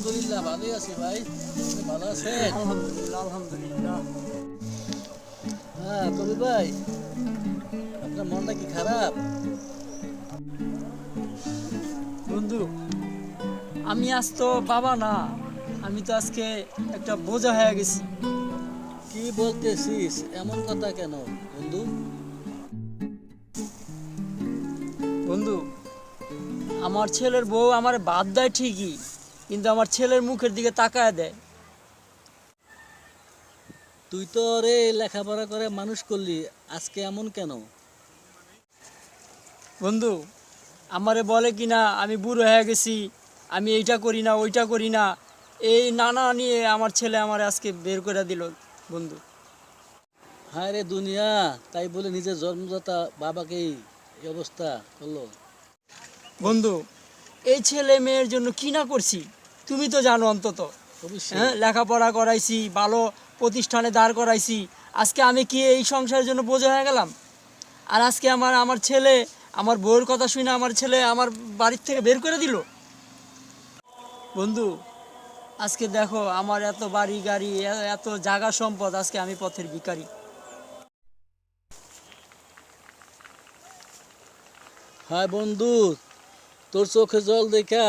আলহামদুলিল্লাহ ভালোই আছি ভাই। আপনি ভালো আছেন? আলহামদুলিল্লাহ আলহামদুলিল্লাহ। হ্যাঁ কবির ভাই, আপনার মনটা কি খারাপ? বন্ধু, আমি আজ তো বাবা না, আমি তো আজকে একটা বোঝা হয়ে গেছি। কি বলতেছিস? এমন কথা কেন বন্ধু? বন্ধু, আমার ছেলের বউ আমার বাদ দেয় ঠিকই, কিন্তু আমার ছেলের মুখের দিকে তাকায় দেয়। তুই তো রে লেখাপড়া করে মানুষ করলি, আজকে এমন কেন? বন্ধু, আমারে বলে কি না আমি বুড়ো হয়ে গেছি, আমি এইটা করি না ওইটা করি না, এই নানা নিয়ে আমার ছেলে আমার আজকে বের করে দিল। বন্ধু, হায় রে দুনিয়া, তাই বলে নিজের জন্মদাতা বাবাকেই এই অবস্থা করলো। বন্ধু, এই ছেলে মেয়ের জন্য কি না করছি তুমি তো জানো অন্তত। অবশ্যই। হ্যাঁ, লেখাপড়া করাইছি, ভালো প্রতিষ্ঠানে দাঁড় করাইছি, আজকে আমি কি এই সংসারের জন্য বোঝা হয়ে গেলাম? আর আজকে আমার আমার ছেলে আমার বউয়ের কথা শুনে আমার ছেলে আমার বাড়ির থেকে বের করে দিল। বন্ধু, আজকে দেখো আমার এত বাড়ি গাড়ি এত জায়গা সম্পদ, আজকে আমি পথের ভিখারি। হায় বন্ধু, তোর চোখে জল দেখা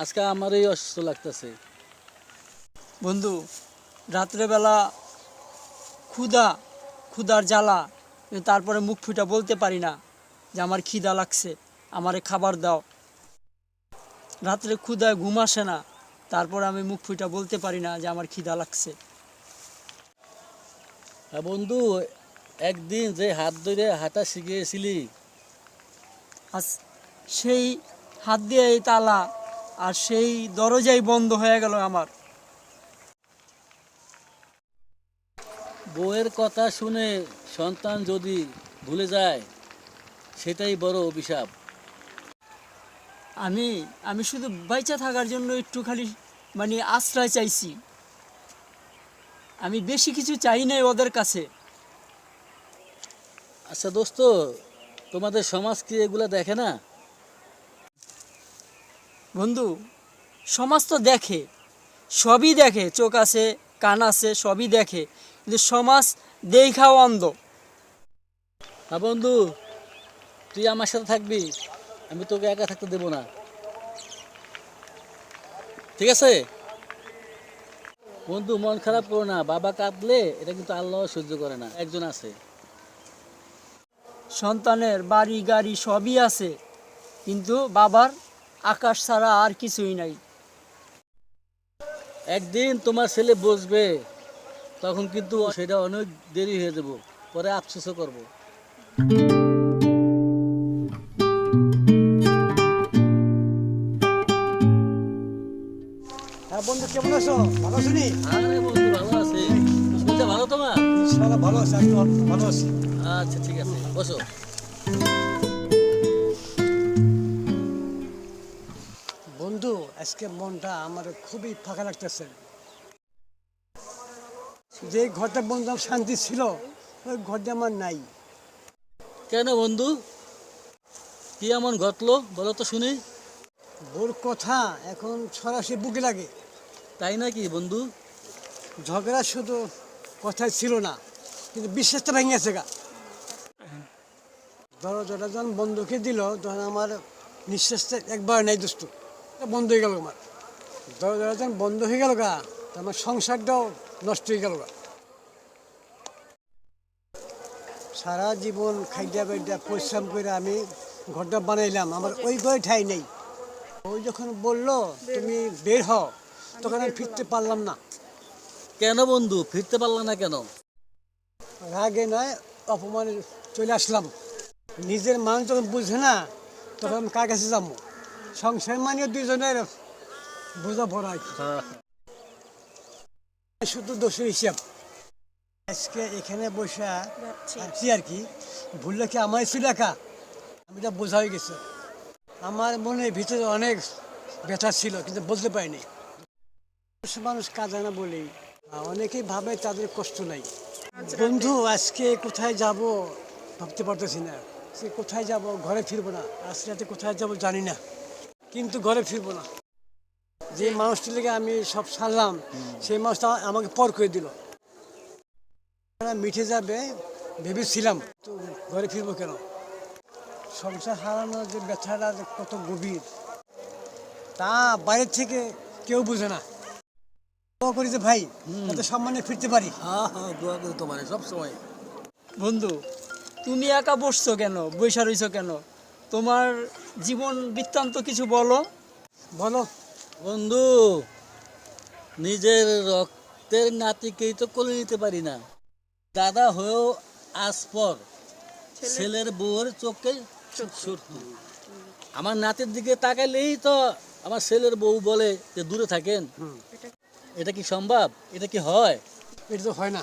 আজকে আমারই অসুস্থ লাগতেছে। বন্ধু, রাত্রেবেলা ক্ষুধার জ্বালা, কিন্তু তারপরে মুখ ফুটা বলতে পারি না যে আমার খিদা লাগছে, আমারে খাবার দাও। রাত্রে ক্ষুধায় ঘুম আসে না, তারপর আমি মুখ ফুটা বলতে পারি না যে আমার খিদা লাগছে। হ্যাঁ বন্ধু, একদিন যে হাত ধরে হাঁটা শিখিয়েছিলি, আজ সেই হাত দিয়ে এই তালা আর সেই দরজাই বন্ধ হয়ে গেল আমার। বউয়ের কথা শুনে সন্তান যদি ভুলে যায়, সেটাই বড় অভিশাপ। আমি আমি শুধু বাইচা থাকার জন্য একটু খালি মানে আশ্রয় চাইছি, আমি বেশি কিছু চাই নাই ওদের কাছে। আচ্ছা দোস্ত, তোমাদের সমাজ কি এগুলা দেখে না? বন্ধু, সমাজ তো দেখে, সবই দেখে, চোখ আছে কান আছে সবই দেখে, কিন্তু সমাজ দেখাও অন্ধ। হ্যাঁ বন্ধু, তুই আমার সাথে থাকবি, আমি তোকে একা থাকতে দেবো না, ঠিক আছে? বন্ধু মন খারাপ করো না, বাবা কাঁদলে এটা কিন্তু আল্লাহ সহ্য করে না, একজন আছে। সন্তানের বাড়ি গাড়ি সবই আছে, কিন্তু বাবার আকাশ ছাড়া আর কিছুই নাই। একদিন তোমার ছেলে বসবে, তখন কিন্তু সেটা অনেক দেরি হয়ে যাব, পরে আফসোসও করবো। হ্যাঁ বন্ধু, কেমন আছো? ভালো আছো নি? আরে বন্ধু ভালো আছে, শরীরটা ভালো তোমার? ইনশাআল্লাহ ভালো আছি, আমি ভালো আছি। আচ্ছা ঠিক আছে, বসো। বন্ধু, আজকে মনটা আমার খুবই ফাঁকা লাগতেছে। যে ঘরটা বন্ধু আমার শান্তি ছিল, ওই ঘরটা আমার নাই। কেন বন্ধু, কি এমন ঘটলো বলো তো শুনি। ওর কথা এখন সরাসরি বুকে লাগে। তাই নাকি বন্ধু? ঝগড়া শুধু কথাই ছিল না, কিন্তু বিশ্বাসটা ভেঙে গেছে গা। দরজাটা যখন বন্ধকে দিল, তখন আমার নিঃশ্বাসটা একবার নেই দোস্ত, বন্ধ হয়ে গেল আমার। দরজাটা যখন বন্ধ হয়ে গেল গা, তো আমার সংসারটাও নষ্ট হয়ে গেল গা। সারা জীবন খাইটা বাইটা পরিশ্রম করে আমি ঘরটা বানাইলাম, আমার ওই ঘরে ঠাই নেই। ওই যখন বললো তুমি বের হও, তখন আমি ফিরতে পারলাম না। কেন বন্ধু ফিরতে পারলা না কেন? রাগে নয়, অপমানে চলে আসলাম। নিজের মান যখন বুঝে না, তখন আমি কার কাছে যাবো? সংসার মানিয়ে দুজনের বোঝাপড়া আর কি। শুধু দোষের হিসাব। আজকে এখানে বসে আছি আর কি, ভুললে কি আমার ছিল একা? আমি যা বোঝা হয়ে গেছে। আমার মনের ভিতরে অনেক ব্যথা ছিল, কিন্তু বলতে পারিনি। মানুষ কাঁদে না বলেই অনেকেই ভাবে তাদের কষ্ট নাই। বন্ধু, আজকে কোথায় যাব ভাবতে পারতেছি না। সে কোথায় যাব, ঘরে ফিরবো না। আজকে রাতে কোথায় যাব জানি না, কিন্তু ঘরে ফিরবো না। যে মানুষটির লেগে আমি সব সারলাম, সেই মানুষটা আমাকে পর করে দিল। মিঠে যাবে ভেবেছিলাম, তো ঘরে ফিরবো কেন? সংসার হারানোর যে ব্যথাটা যে কত গভীর, তা বাইরের থেকে কেউ বুঝে না। দোয়া করি যে ভাই যাতে সম্মানে ফিরতে পারি। হ্যাঁ হ্যাঁ, দোয়া করি তোমার সব সময়। বন্ধু, তুমি একা বসছো কেন, বৈশা রইছো কেন? তোমার জীবন বৃত্তান্ত কিছু বলো। বলো। বন্ধু, নিজের রক্তের নাতিকেই তো কোলে নিতে পারি না, দাদা হয়েও আজ পর ছেলের বউয়ের চোখে সরতি। আমার নাতির দিকে তাকাইলেই তো আমার ছেলের বউ বলে যে দূরে থাকেন। এটা কি সম্ভব? এটা কি হয়? এটা তো হয় না।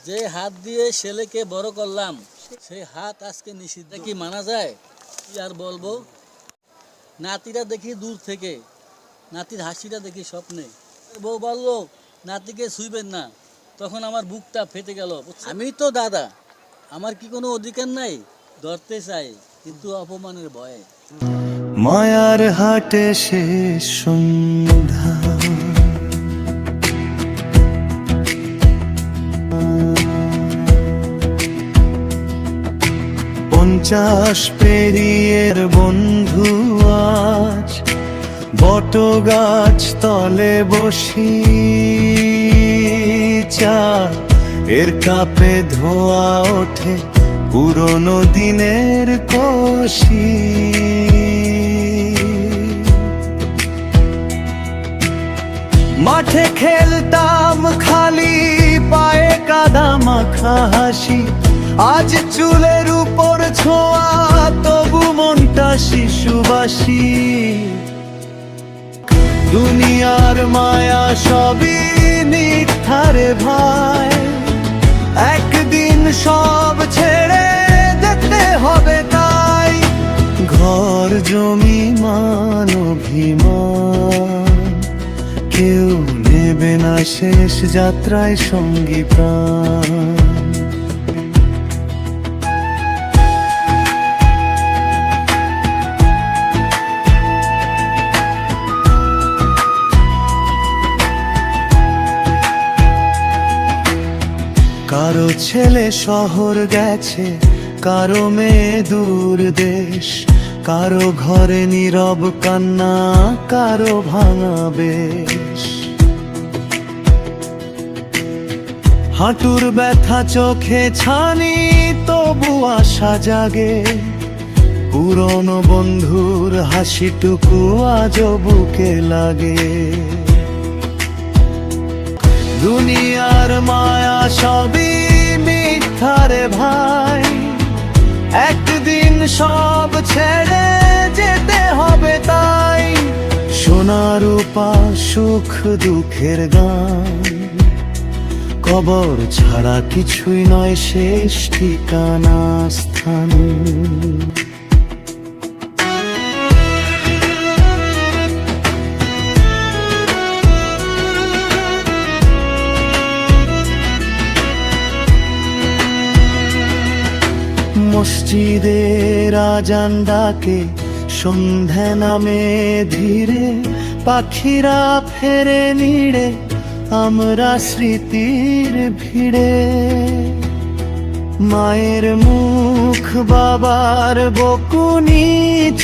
যে হাত দিয়ে ছেলেকে বড় করলাম, সেই হাত আজকে নিষিদ্ধ। কি মানা যায়? কি আর বলবো? নাতিরা দেখি দূর থেকে, নাতির হাসিটা দেখি স্বপ্নে। বউ বললো নাতিকে ছুঁইবেন না, তখন আমার বুকটা ফেটে গেল। আমি তো দাদা, আমার কি কোনো অধিকার নাই? ধরতে চাই কিন্তু অপমানের ভয়ে। মায়ার হাটে শেষ সন্ধ্যা, 50 পেরিয়ের বন্ধু আজ বট গাছ তলে বসি, চা এর কাপে ধোয়া ওঠে পুরনো দিনের কষি। মাঠে খেলতাম খালি পায়ে কাদা মাখা হাসি, আজ চুলের উপর ছোঁয়া তবু মনটা শিশুবাসী। দুনিয়ার মায়া সবই মিথ্যারে ভাই, একদিন সব ছেড়ে যেতে হবে তাই। ঘর জমি মান অভিমান কেউ নেবে না শেষ যাত্রায় সঙ্গী প্রাণ। কারো ছেলে শহর গেছে, কারো মেয়ে দূর দেশ, কারো ঘরে নীরব কান্না, কারো ভাঙা বেশ। হাঁটুর ব্যথা চোখে ছানি তবু আশা জাগে, পুরনো বন্ধুর হাসিটুকু আজও বুকে লাগে। দুনিয়ার মায়া সবই মিথ্যারে ভাই, একদিন সব ছেড়ে যেতে হবে তাই। সোনা রূপা সুখ দুঃখের গান, কবর ছাড়া কিছুই নয় শেষ ঠিকানা স্থান। মসজিদের আজান ডাকে, সন্ধ্যা নামে ধীরে, পাখিরা ফেরে নিড়ে, আমরা স্মৃতির ভিড়ে। মায়ের মুখ, বাবার বকুনি,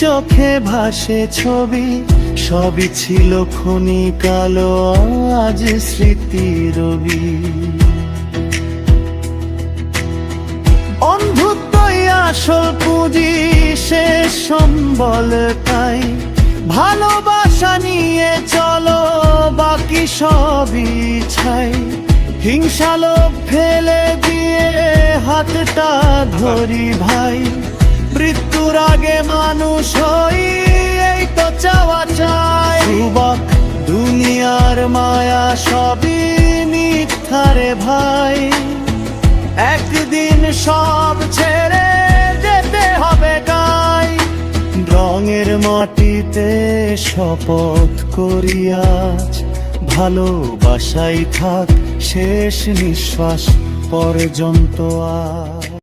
চোখে ভাসে ছবি, সবই ছিল ক্ষণিকালো আজ স্মৃতির রবি। অন্ধত্বই আসল পুঁজি, শেষ সম্বল তাই। ভালোবাসা নিয়ে চলো, বাকি সবই ছাই। হিংসা লোভ ফেলে দিয়ে হাতটা ধরি ভাই, মৃত্যুর আগে মানুষ হই এই তো চাওয়া চাই। সুবক দুনিয়ার মায়া সবই মিথ্যারে ভাই, একদিন সব ছেড়ে যেতে হবে গাই। রঙের মাটিতে শপথ করি আজ, ভালোবাসাই থাক শেষ নিঃশ্বাস পর্যন্ত আজ।